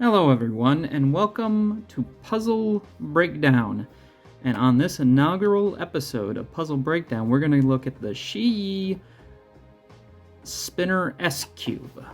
Hello everyone, and welcome to Puzzle Breakdown. And on this inaugural episode of Puzzle Breakdown, we're going to look at the QiYi Spinner S-Cube.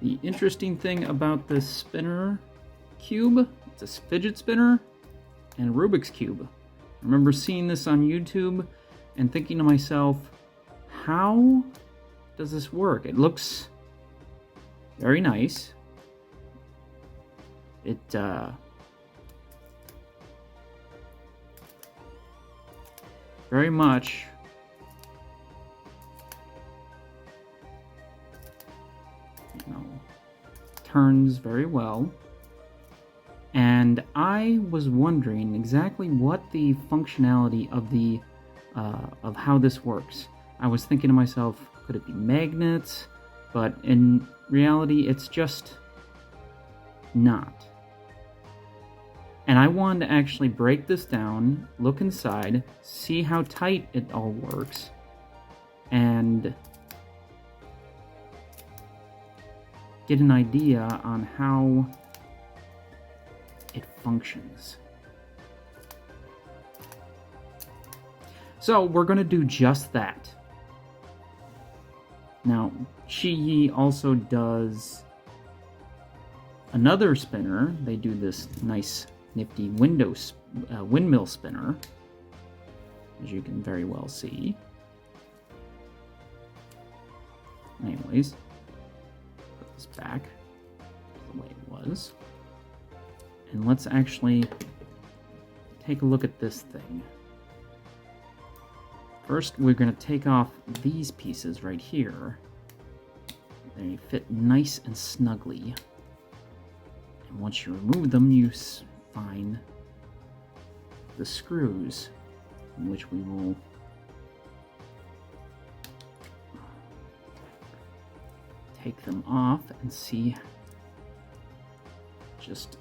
The interesting thing about this spinner cube, it's a fidget spinner and Rubik's Cube. I remember seeing this on YouTube and thinking to myself, how does this work? It looks very nice. It very much turns very well. And I was wondering exactly what the functionality of the of how this works. I was thinking to myself, could it be magnets? But in reality, it's just not. And I wanted to actually break this down, look inside, see how tight it all works, and get an idea on how it functions. So we're going to do just that. Now, QiYi also does another spinner. They do this nice nifty windmill spinner, as you can very well see. Anyways, put this back the way it was. And let's actually take a look at this thing. First, we're going to take off these pieces right here. They fit nice and snugly. And once you remove them, you find the screws, in which we will take them off and see just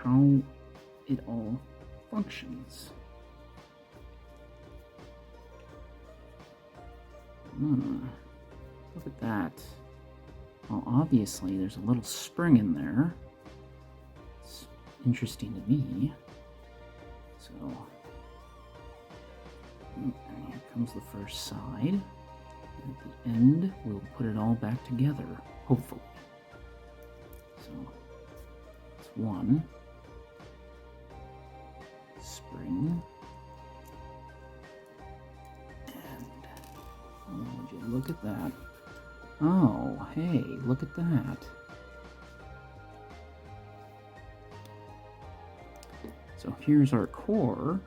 how it all functions. Look at that. Well, obviously there's a little spring in there. It's interesting to me. So, here comes the first side. And at the end, we'll put it all back together, hopefully. So, that's one spring, and would you look at that? Oh, hey, look at that. So here's our core.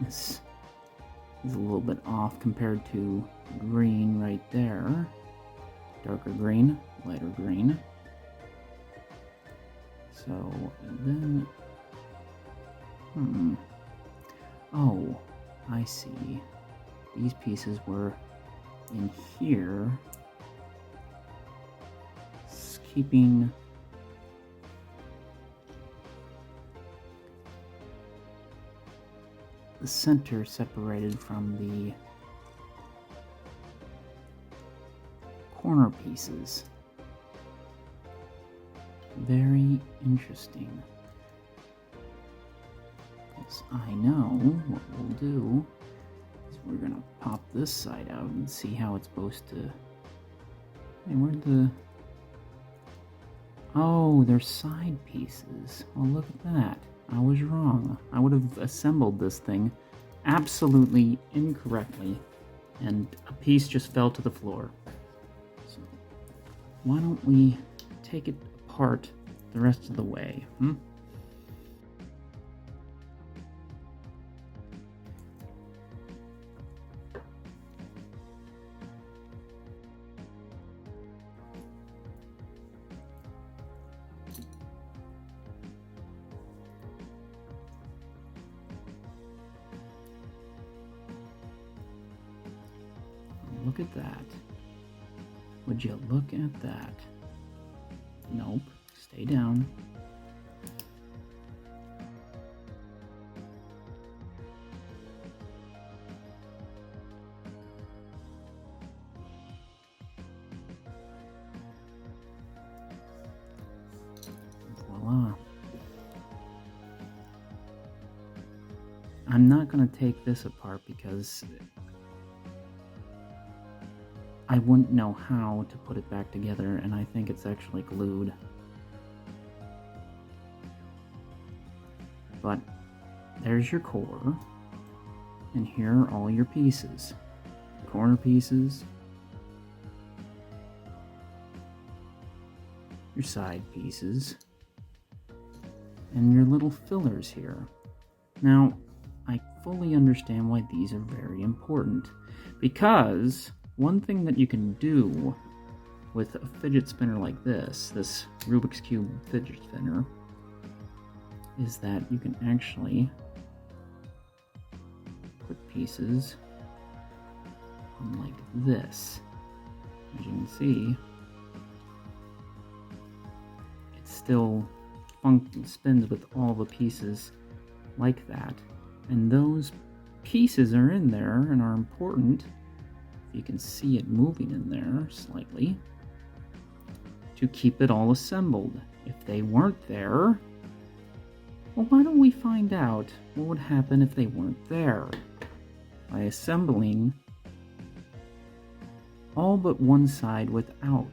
This is a little bit off compared to green right there. Darker green, lighter green. So, and then, oh, I see. These pieces were in here, keeping the center separated from the corner pieces. Very interesting. Because I know what we'll do is we're gonna pop this side out and see how it's supposed to. Hey, where'd the? Oh, they're side pieces. Well, look at that. I was wrong. I would have assembled this thing absolutely incorrectly, and a piece just fell to the floor. So, why don't we take it apart the rest of the way, Look at that. Would you look at that? Nope. Stay down. I'm not going to take this apart because I wouldn't know how to put it back together, and I think it's actually glued. But there's your core, and here are all your pieces. Corner pieces, your side pieces, and your little fillers here. Now, I fully understand why these are very important, because one thing that you can do with a fidget spinner like this Rubik's Cube fidget spinner, is that you can actually put pieces on like this. As you can see, it still spins with all the pieces like that. And those pieces are in there and are important. You can see it moving in there slightly to keep it all assembled. If they weren't there, well, why don't we find out what would happen if they weren't there? By assembling all but one side without.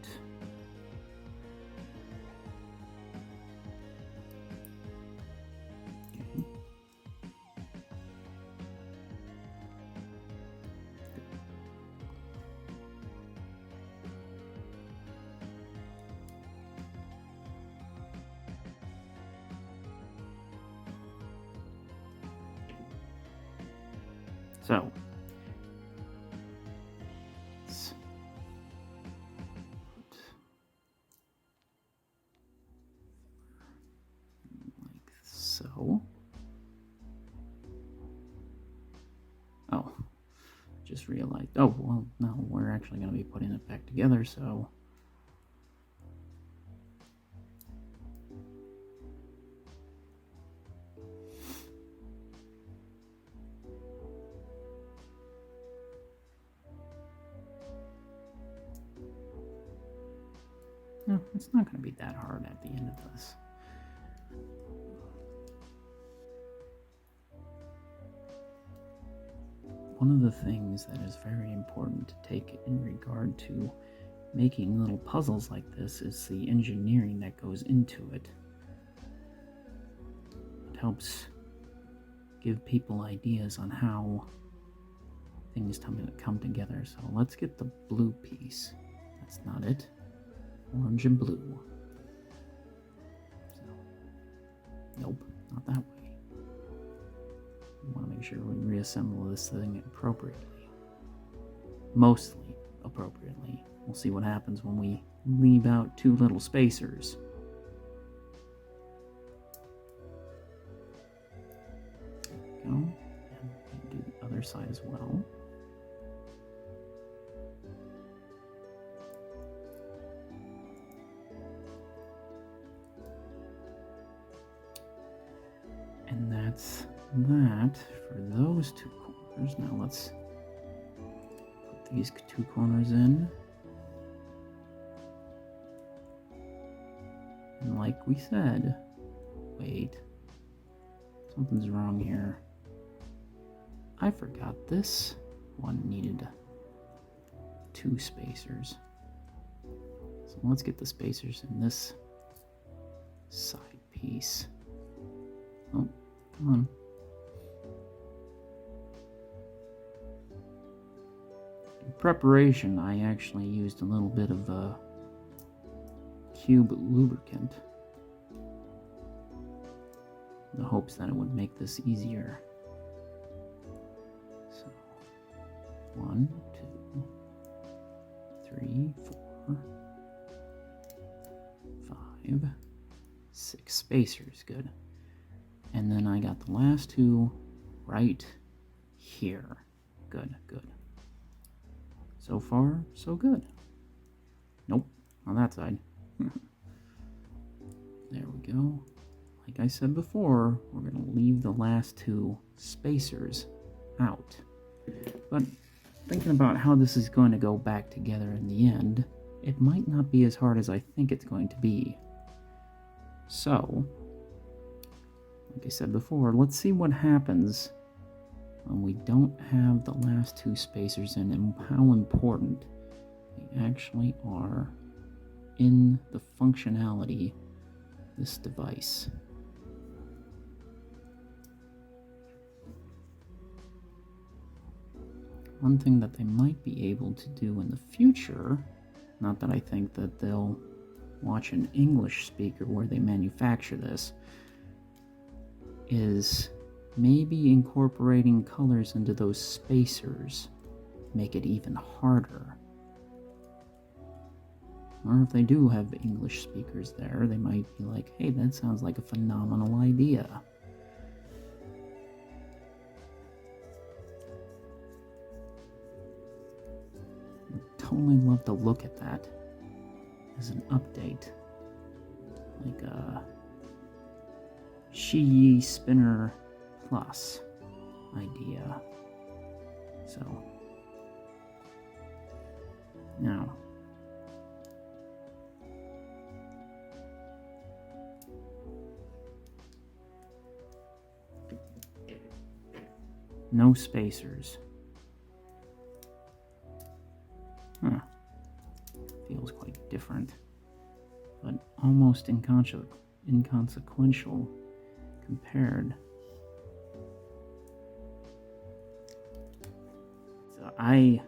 Okay. So, let's put like so. Oh, just realized. Oh, well, no, we're actually going to be putting it back together, so. No, it's not going to be that hard at the end of this. One of the things that is very important to take in regard to making little puzzles like this is the engineering that goes into it. It helps give people ideas on how things come together. So let's get the blue piece. That's not it. Orange and blue. So, nope, not that way. We want to make sure we reassemble this thing appropriately. Mostly appropriately. We'll see what happens when we leave out two little spacers. There we go. And do the other side as well. And that's that for those two corners. Now let's put these two corners in. And like we said, wait, something's wrong here. I forgot this one needed two spacers. So let's get the spacers in this side piece. Oh, come on. In preparation, I actually used a little bit of cube lubricant in the hopes that it would make this easier. So, 1, 2, 3, 4, 5, 6 spacers. Good. And then I got the last two right here. Good, good. So far, so good. Nope, on that side. There we go. Like I said before, we're going to leave the last two spacers out. But thinking about how this is going to go back together in the end, it might not be as hard as I think it's going to be. So, like I said before, let's see what happens when we don't have the last two spacers in, and how important they actually are in the functionality of this device. One thing that they might be able to do in the future, not that I think that they'll watch an English speaker where they manufacture this, is maybe incorporating colors into those spacers, make it even harder. Or if they do have English speakers there, they might be like, hey, that sounds like a phenomenal idea. I'd totally love to look at that as an update. Like a QiYi Spinner Plus idea. So, now, no spacers. Huh. Feels quite different, but almost inconsequential compared. So I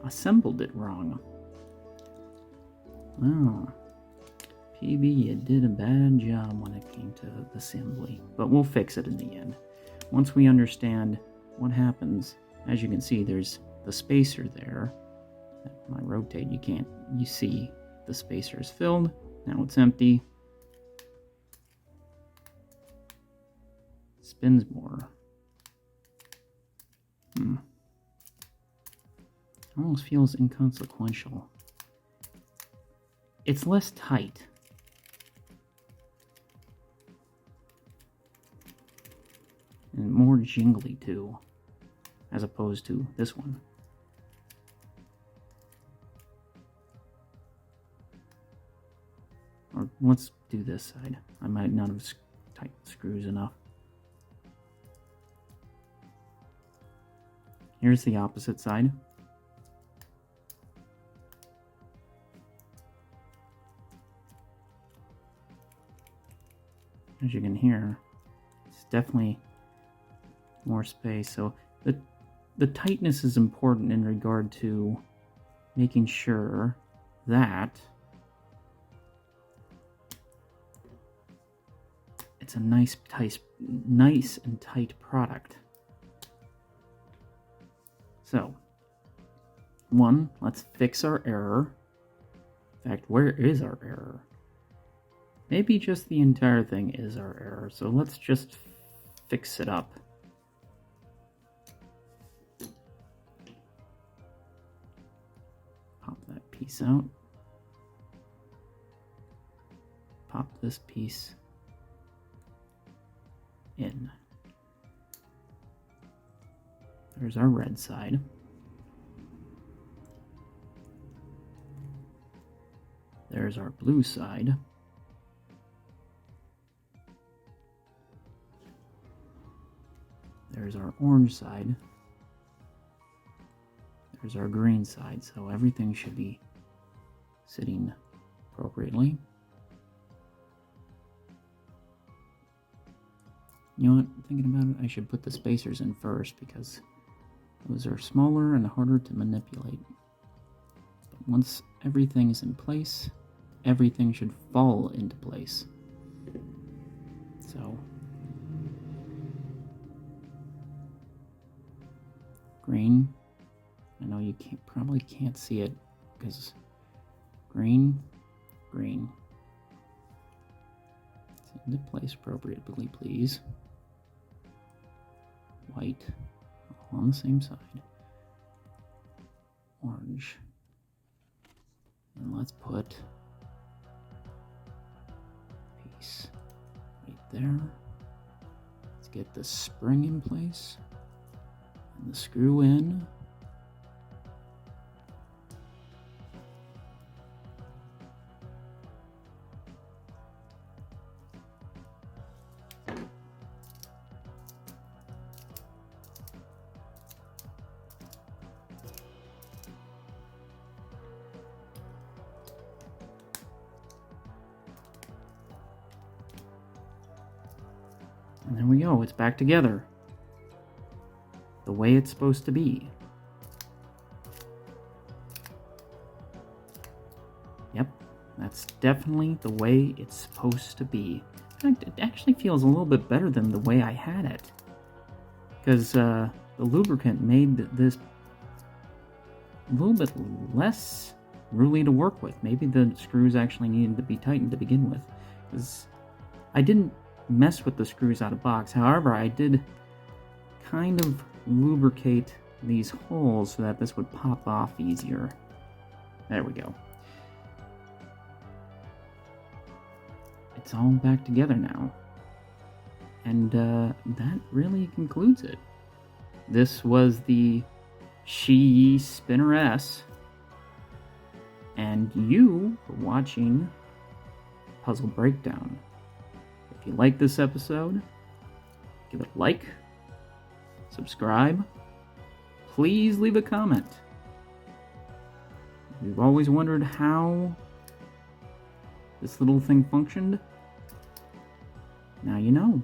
assembled it wrong. Oh, PB, you did a bad job when it came to assembly, but we'll fix it in the end. Once we understand what happens, as you can see, there's the spacer there. When I rotate, you see the spacer is filled. Now it's empty. Spins more. Almost feels inconsequential. It's less tight. And more jingly too, as opposed to this one. Or let's do this side. I might not have tightened the screws enough. Here's the opposite side. As you can hear, it's definitely more space. So the tightness is important in regard to making sure that it's a nice and tight product. So, one, let's fix our error. In fact, where is our error? Maybe just the entire thing is our error, so let's just fix it up. Pop that piece out. Pop this piece in. There's our red side. There's our blue side. There's our orange side. There's our green side. So everything should be sitting appropriately. You know what? Thinking about it, I should put the spacers in first because those are smaller and harder to manipulate. But once everything is in place, everything should fall into place. So, green. I know you probably can't see it because green. It's into place appropriately, please. White, all on the same side. Orange. And let's put a piece right there. Let's get the spring in place and the screw in. And there we go, it's back together. The way it's supposed to be. Yep, that's definitely the way it's supposed to be. In fact, it actually feels a little bit better than the way I had it. Because the lubricant made this a little bit less ruly to work with. Maybe the screws actually needed to be tightened to begin with. Because I didn't mess with the screws out of box. However, I did kind of lubricate these holes so that this would pop off easier. There we go. It's all back together now. And that really concludes it. This was the QiYi Spinner S. And you were watching Puzzle Breakdown. If you like this episode, give it a like, subscribe, please leave a comment. We've always wondered how this little thing functioned. Now you know.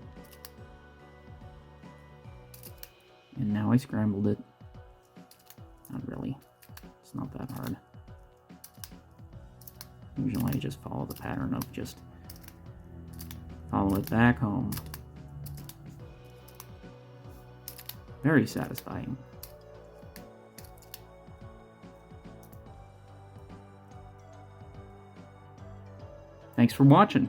And now I scrambled it. Not really. It's not that hard. Usually I just follow the pattern of just follow it back home. Very satisfying. Thanks for watching.